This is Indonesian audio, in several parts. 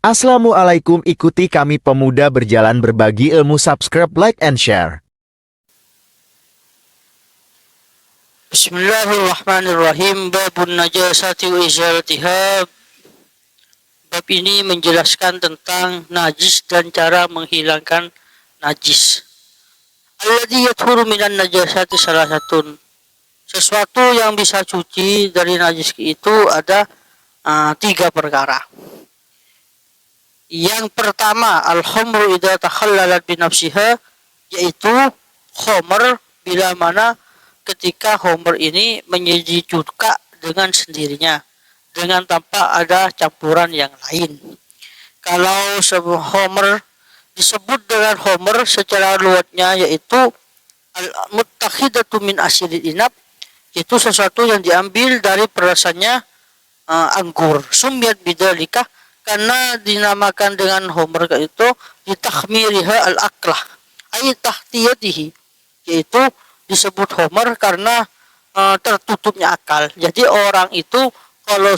Assalamualaikum, ikuti kami pemuda berjalan berbagi ilmu, subscribe, like, and share. Bismillahirrahmanirrahim. Babun najasati wa izalatiha. Bab ini menjelaskan tentang najis dan cara menghilangkan najis. Alladzi yathuru minan najasati salah satun. Sesuatu yang bisa cuci dari najis itu ada tiga perkara. Yang pertama, al-khamru idza takhallalat bi nafsiha, yaitu khamr bila mana ketika khamr ini menjadi cuka dengan sendirinya, dengan tanpa ada campuran yang lain. Kalau sebuah khamr disebut dengan khamr secara luasnya yaitu al-muttakhidatu min asidil inab, itu sesuatu yang diambil dari perasannya anggur. Sumyat bidzalika, karena dinamakan dengan khamr itu ditakhmiriha al-aklah ay tahtiyatihi, yaitu disebut khamr karena tertutupnya akal. Jadi orang itu kalau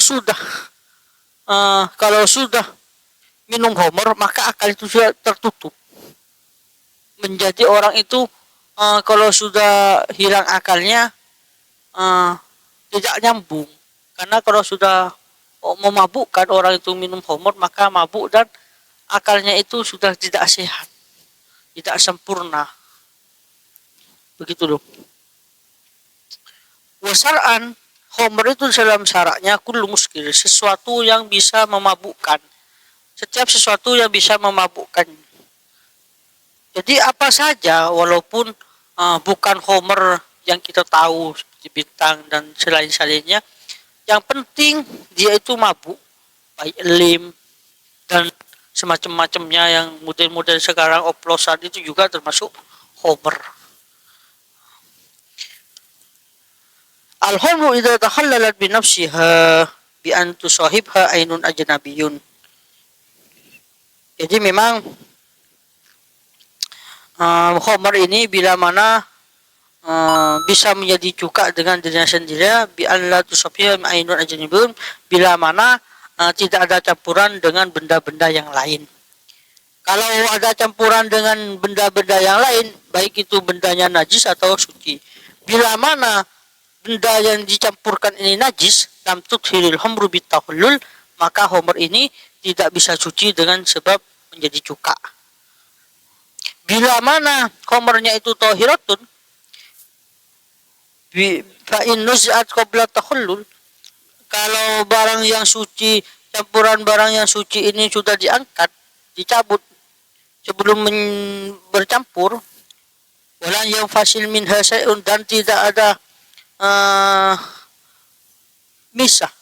sudah minum khamr maka akal itu sudah tertutup. Menjadi orang itu kalau sudah hilang akalnya tidak nyambung, karena kalau sudah memabukkan orang itu minum khamr maka mabuk dan akalnya itu sudah tidak sehat, tidak sempurna. Begitu loh. Wasar'an, khamr itu dalam syaratnya kullu muskir, sesuatu yang bisa memabukkan. Setiap sesuatu yang bisa memabukkan. Jadi apa saja walaupun bukan khamr yang kita tahu seperti bintang dan selain-selainnya, yang penting dia itu mabuk, baik lim dan semacam-macamnya yang model-model sekarang oplosan itu juga termasuk khamr. Al-khamru idza takhallalat bi nafsiha bi an tusahibha ainun ajnabiyun. Jadi memang khamr ini bila mana bisa menjadi cuka dengan dirinya sendiri, bi an la tusahibha ainun ajnabiyun, bila mana tidak ada campuran dengan benda-benda yang lain. Kalau ada campuran dengan benda-benda yang lain, baik itu bendanya najis atau suci, bila mana benda yang dicampurkan ini najis, lam tuthiril khamru bitahallul, maka khamr ini tidak bisa suci dengan sebab menjadi cuka. Bila mana khamrnya itu tahiratun, fa in nuz'at qabla tahallul, kalau barang yang suci, campuran barang yang suci ini sudah diangkat, dicabut sebelum bercampur, walan yang fasil minha syai'un, dan tidak ada misah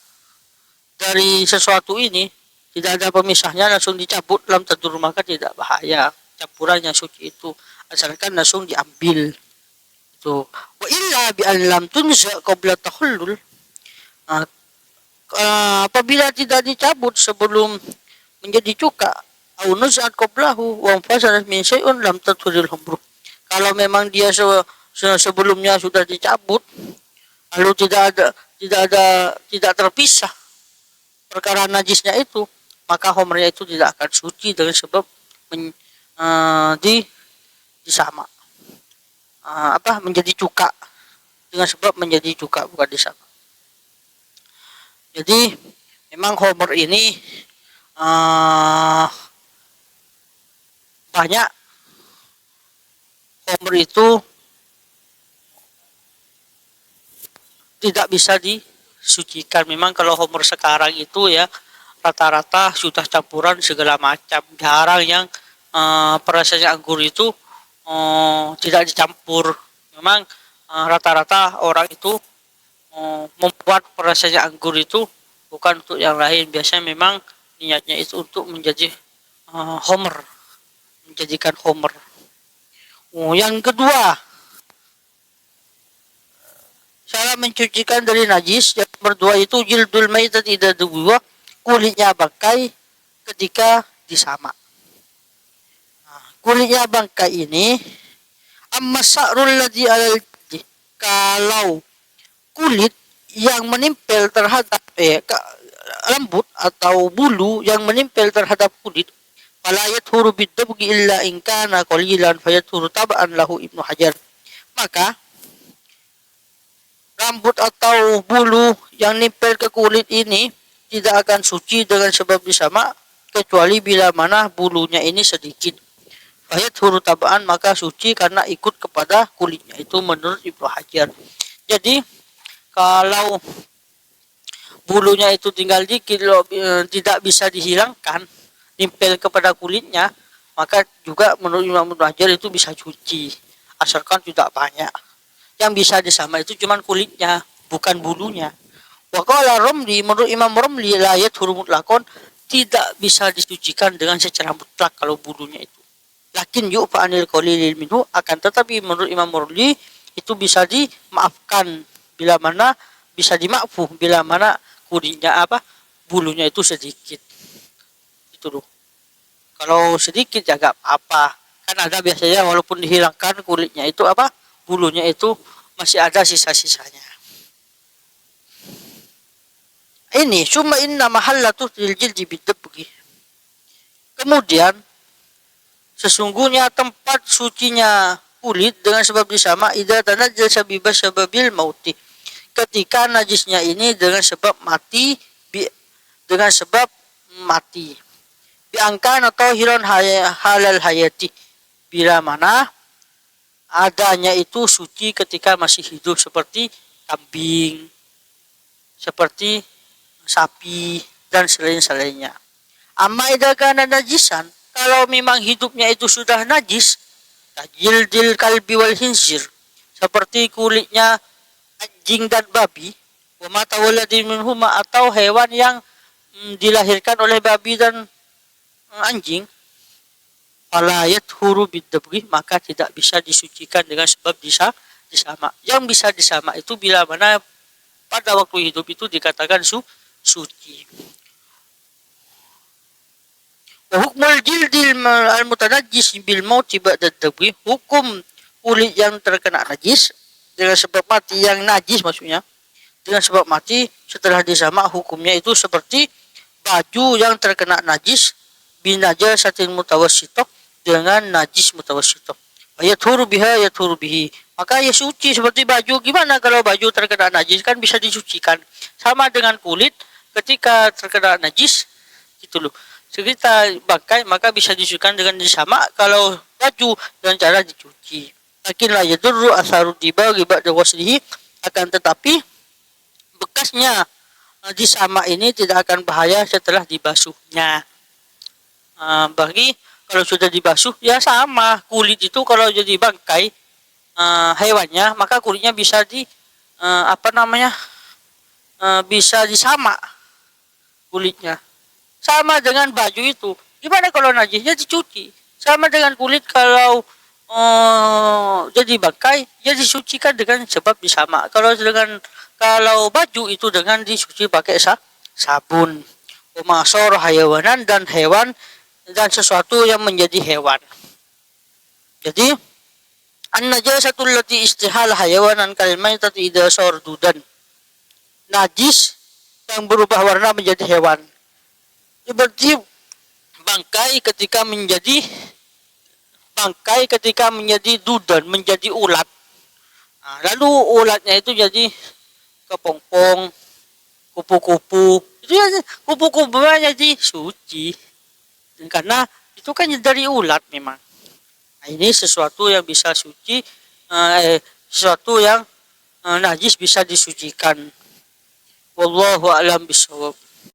dari sesuatu ini, tidak ada pemisahnya, langsung dicabut, lam tadur, maka tidak bahaya campuran yang suci itu, asalkan langsung diambil itu. Wa illa bi an lam tunza qabla tahallul, apabila tidak dicabut sebelum menjadi cuka, au nuzat qablahu wa fasadat min syai'un lam tathuril khamru, kalau memang dia sebelumnya sudah dicabut lalu tidak terpisah perkara najisnya itu, maka khamrnya itu tidak akan suci dengan sebab disama menjadi cuka, dengan sebab menjadi cuka, bukan disama. Jadi memang khamr ini banyak. Khamr itu tidak bisa disucikan. Memang kalau khamr sekarang itu ya rata-rata sudah campuran segala macam. Jarang yang perasannya anggur itu tidak dicampur. Memang rata-rata orang itu membuat perasannya anggur itu bukan untuk yang lain. Biasanya memang niatnya itu untuk menjadi khamr, menjadikan khamr. Yang kedua, cara mencucikan dari najis yang berdua itu jildul maitat idza duwa, kulitnya bangkai ketika disama. Kulitnya bangkai ini amma sa'rul ladzi alal, kalau kulit yang menempel terhadap rambut atau bulu yang menempel terhadap kulit, fala yathuru bidabgi illa in kana qalilan fayathuru tab'an lahu Ibnu Hajar. Maka rambut atau bulu yang nempel ke kulit ini tidak akan suci dengan sebab disama kecuali bila mana bulunya ini sedikit. Fayathuru tab'an, maka suci karena ikut kepada kulitnya, itu menurut Ibnu Hajar. Jadi kalau bulunya itu tinggal dikit, tidak bisa dihilangkan, nempel kepada kulitnya, maka juga menurut Imam Ibnu Hajar itu bisa cuci, asalkan tidak banyak. Yang bisa disama itu cuma kulitnya, bukan bulunya. Wa qala Romli, menurut Imam Romli, la yathuru mutlaqan, tidak bisa disucikan dengan secara mutlak kalau bulunya itu. Lakin yu'fa anil qalilil minhu, akan tetapi menurut Imam Romli itu bisa dimaafkan bila mana, bisa dimakfuh bila mana kulitnya bulunya itu sedikit. Itu loh. Kalau sedikit ya gak apa-apa. Kan ada biasanya walaupun dihilangkan kulitnya itu bulunya itu masih ada sisa-sisanya. Ini summa inna mahallatu lil jildi bidabgi. Kemudian sesungguhnya tempat sucinya kulit dengan sebab disama idza tanajjasa bi sababil mauti. Ketika najisnya ini dengan sebab mati, dengan sebab mati. Biangkan atau hiron halal hayati, bila mana adanya itu suci ketika masih hidup, seperti kambing, seperti sapi dan selain-selainnya. Amma idza kana najisan, kalau memang hidupnya itu sudah najis, kajildil kalbi wal khinzir, seperti kulitnya anjing dan babi, wa mata waladin minhuma, atau hewan yang dilahirkan oleh babi dan anjing, fala yathuru bidabghi, maka tidak bisa disucikan dengan sebab disama. Yang bisa disama itu bila mana pada waktu hidup itu dikatakan suci. Wa hukmul jildil al-mutanajjis bil mauti ba'da dabghi, hukum kulit yang terkena najis dengan sebab mati, yang najis maksudnya dengan sebab mati setelah disama, hukumnya itu seperti baju yang terkena najis binajasatin mutawassithah, dengan najis mutawassithah. Yathuru biha yathuru bihi, maka ya suci seperti baju. Gimana kalau baju terkena najis? Kan bisa disucikan. Sama dengan kulit ketika terkena najis gitu loh. Kita bangkai maka bisa disucikan dengan disama kalau baju dengan cara dicuci. Lakin la yadurru atharu dibaghi ba'da waslihi, akan tetapi bekasnya disama ini tidak akan bahaya setelah dibasuhnya. Bagi kalau sudah dibasuh ya sama, kulit itu kalau jadi bangkai hewannya, maka kulitnya bisa bisa disama kulitnya. Sama dengan baju itu. Gimana kalau najisnya dicuci? Sama dengan kulit kalau jadi bangkai, ya disucikan dengan sebab disama. Kalau baju itu dengan disuci pakai sabun. Umasor hayawanan, dan hewan dan sesuatu yang menjadi hewan. Jadi an-najasatul lati istihal hayawanan kal maitati idza sardudan. Najis yang berubah warna menjadi hewan. Seperti bangkai ketika menjadi dudan, menjadi ulat. Nah, lalu ulatnya itu jadi kepompong, kupu-kupu. Itu ya, kupu-kupunya jadi suci. Karena itu kan dari ulat memang. Nah, ini sesuatu yang bisa suci, sesuatu yang najis bisa disucikan. Wallahu a'lam bishawab.